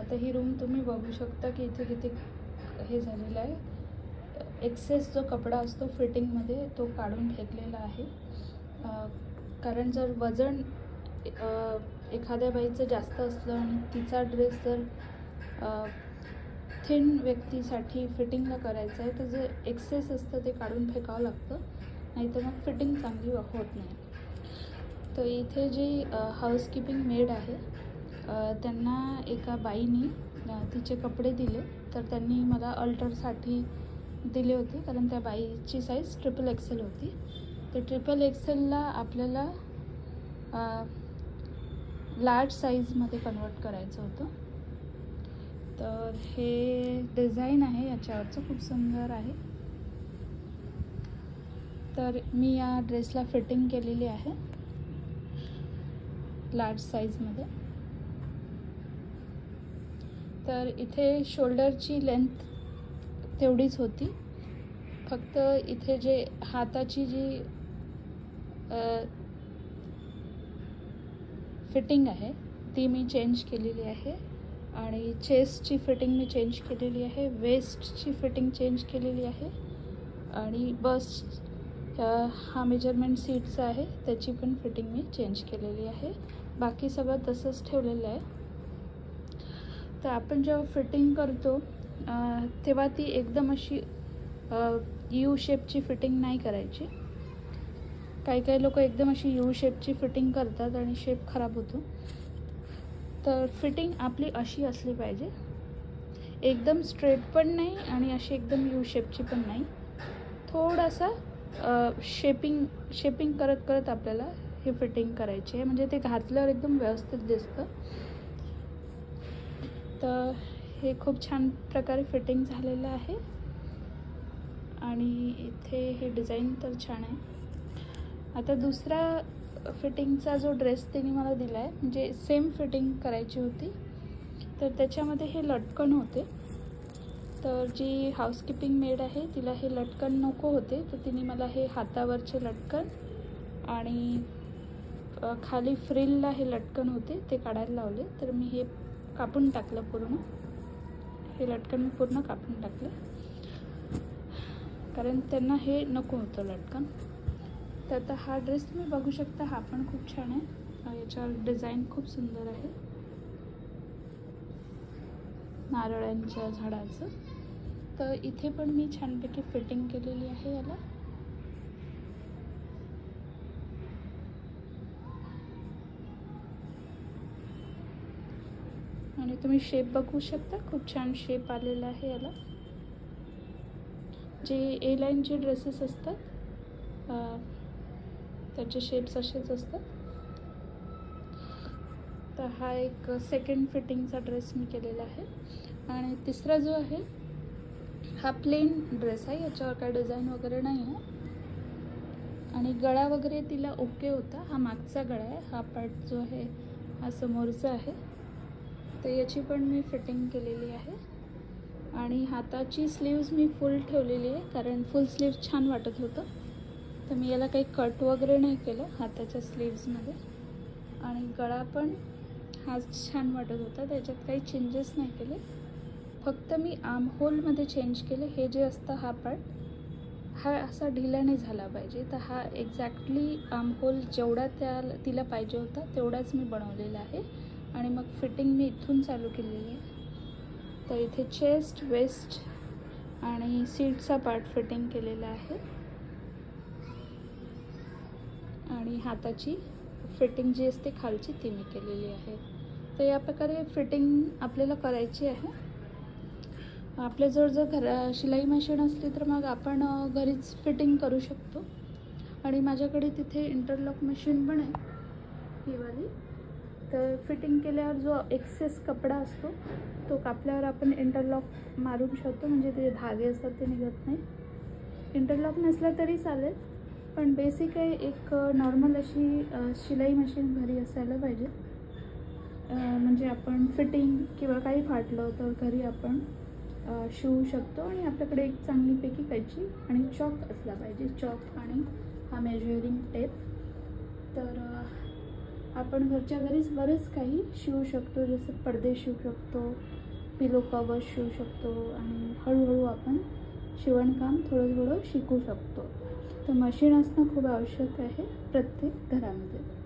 आता ही रूम तुम्ही बघू शकता की इथे किती हे झालेलं आहे. एक्सेस जो कपडा असतो फिटिंगमध्ये तो काढून फेकलेला आहे. कारण जर वजन एखाद्या बाईचं जास्त असलं आणि तिचा ड्रेस जर थिन व्यक्तीसाठी फिटिंगला करायचं आहे तर जे एक्सेस असतं ते काढून फेकावं लागतं, नाहीतर मग फिटिंग चांगली होत नाही. तर इथे जी हाऊसकीपिंग मेड आहे त्यांना एका बाईनी तिचे कपडे दिले, तर त्यांनी मला अल्टरसाठी दिले होते कारण त्या बाईची साईज XXL होती. तर XXLला आपल्याला लार्ज साईजमध्ये कन्वर्ट करायचं होतं. तर हे डिझाईन आहे याच्यावरचं, खूप सुंदर आहे. तर मी या ड्रेसला फिटिंग केलेली आहे लार्ज साईजमध्ये. तर इथे शोल्डरची लेंथ तेवढीच होती, फक्त इथे जे हाताची जी फिटिंग आहे ती मी चेंज केलेली आहे आणि चेस्टची फिटिंग मी चेंज केलेली आहे, वेस्टची फिटिंग चेंज केलेली आहे आणि बस्ट हा मेजरमेंट सीटचा आहे त्याची पण फिटिंग मी चेंज केलेली आहे. बाकी सगळं तसंच ठेवलेलं आहे. तर आपण जेव्हा फिटिंग करतो तेव्हा ती एकदम अशी यू शेपची फिटिंग नाही करायची. काही लोक एकदम अशी यू शेपची फिटिंग करतात आणि शेप खराब होतो. तर फिटिंग आपली अशी असली पाहिजे, एकदम स्ट्रेट पण नाही आणि अशी एकदम यू शेपची पण नाही. थोडासा शेपिंग करत आपल्याला हे फिटिंग करायची आहे, म्हणजे ते घातल्यावर एकदम व्यवस्थित दिसतं. तर हे खूप छान प्रकारे फिटिंग झालेलं आहे आणि इथे हे डिझाईन तर छान आहे. आता दुसरा फिटिंगचा जो ड्रेस त्यांनी मला दिला आहे, म्हणजे सेम फिटिंग करायची होती, तर त्याच्यामध्ये हे लटकन होते. तर जी हाऊसकीपिंग मेड आहे तिला हे लटकन नको होते, तर तिने मला हे हातावरचे लटकन आणि खाली फ्रिलला हे लटकन होते ते काढायला लावले. तर मी हे कापून टाकलं पूर्ण, हे लटकन मी पूर्ण कापून टाकले कारण त्यांना हे नको होतं लटकन. तर आता हा ड्रेस तुम्ही बघू शकता, हा पण खूप छान आहे. याच्यावर डिझाईन खूप सुंदर आहे नारळांच्या झाडाचं. तर इथे पण मी छानपैकी फिटिंग केलेली आहे याला. आणि तुम्ही शेप बघू शकता, खूप छान शेप आलेला आहे याला. जे ए लाईनचे ड्रेसेस असतात त्याचे शेप्स असेच असतात. तर हा एक सेकंड फिटिंगचा ड्रेस मी केलेला आहे. आणि तिसरा जो आहे हा प्लेन ड्रेस आहे, याच्यावर काय डिझाईन वगैरे नाही आहे आणि गळा वगैरे तिला ओके होता. हा मागचा गळा आहे, हा पार्ट जो आहे हा समोरचा आहे. तर याची पण मी फिटिंग केलेली आहे आणि हाताची स्लीव्ज मी फुल ठेवलेली आहे कारण फुल स्लीव्ज छान वाटत होतं. तर मी याला काही कट वगैरे नाही केलं हाताच्या स्लीव्समध्ये. आणि गळा पण हा छान वाटत होता, त्याच्यात काही चेंजेस नाही केले, फक्त मी आर्म होलमध्ये चेंज केले. हे जे असतं हा पार्ट हा असा ढिला नाही झाला पाहिजे, तर हा एक्झॅक्टली आर्म होल जेवढा तिला पाहिजे होता तेवढाच मी बनवलेला आहे. आणि मग फिटिंग मी इथून चालू केलेली आहे. तर इथे चेस्ट, वेस्ट आणि सीटचा पार्ट फिटिंग केलेला आहे आणि हाताची फिटिंग जी असते खालची ती मी केलेली आहे. तर या प्रकारे फिटिंग आपल्याला करायची आहे. आपल्याजवळ जर शिलाई मशीन असली तर मग आपण घरीच फिटिंग करू शकतो. आणि माझ्याकडे तिथे इंटरलॉक मशीन पण आहे ही वाली. तर फिटिंग केल्यावर जो एक्सेस कपडा असतो तो कापल्यावर आपण इंटरलॉक मारून शकतो, म्हणजे ते धागे असतात ते निघत नाही. इंटरलॉक नसला तरी चालेल, पण बेसिक आहे एक नॉर्मल अशी शिलाई मशीन घरी असायला पाहिजे, म्हणजे आपण फिटिंग किंवा काही फाटलं तर घरी आपण शिवू शकतो. आणि आपल्याकडे एक चांगलीपैकी कैची आणि चॉक असला पाहिजे, चॉक आणि हा मेजरिंग टेप. तर आपण घरच्या घरीच बरेच काही शिवू शकतो, जसं पडदे शिवू शकतो, पिलो कवर शिवू शकतो आणि हळूहळू आपण शिवणकाम थोडं थोडं शिकू शकतो. तर मशीन असणं खूप आवश्यक आहे प्रत्येक घरामध्ये.